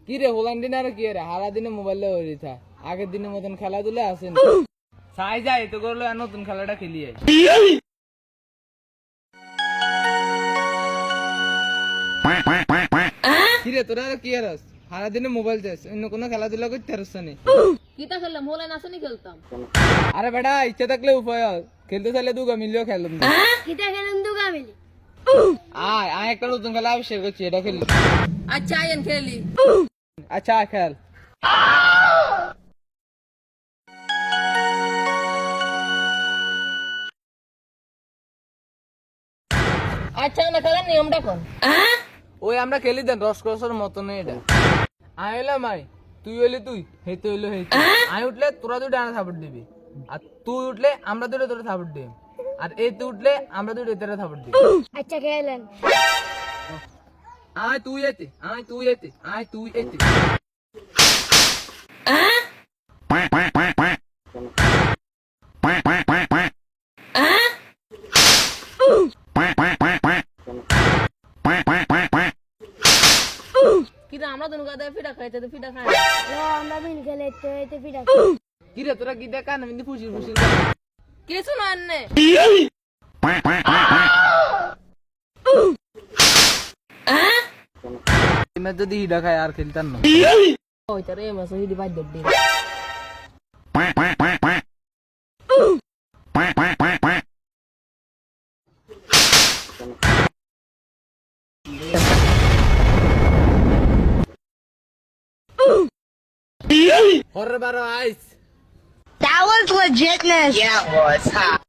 কি রে হোলান্ডিন আর কি রে সারা দিনে মোবাইলে হয়ে থা আগের দিনের মতন খেলাধুলা আছে না চাই যাই তো করলো নতুন খেলাটা খেলিয়ে কি রে তোরা কি আর সারা দিনে মোবাইল চাস অন্য কোনো খেলাধুলা করতে পারছ না কিতা খেললাম হোলা নাচনি খেলতাম আরে বেটা ইচ্ছা থাকলে উপায় খেলতে চাইলে দুগা মিলিও খেললাম কিতা খেলাম দুগা মিলি আয় আয় একটা নতুন খেলা আবিষ্কার করছি এটা খেলি আচ্ছা আইন খেলি আচ্ছা খেল আচ্ছা না খেলার নিয়মটা কোন ওই আমরা খেলি দেন রসকসের মতন এটা আয় এলাম আয় তুই হইলে তুই হেতে হইলে হেতে আয় উঠলে তোরা দুটো আনা সাপোর্ট দিবি আর তুই উঠলে আমরা দুটো তোরা সাপোর্ট দিবি আর এতে উঠলে আমরা দুটো এতে সাপোর্ট দিবি আচ্ছা খেলেন আয় তুই এতে আয় তুই এতে আয় তুই এতে কিতা আমরা তো নুকা দেয় ফিটা খাইতে তো ফিটা খাই আমরা মিল খেলে এতে পিঠা কি রে তোরা কি দেখা না কিন্তু ফুসির ফুসির কিছু না আননে ম্যাচ যদি হিডা খায় আর খেলতাম না ওইটা রে মাস হিডি বাদ দে Horror baro ice. That was legitness. Yeah, it was. Ha.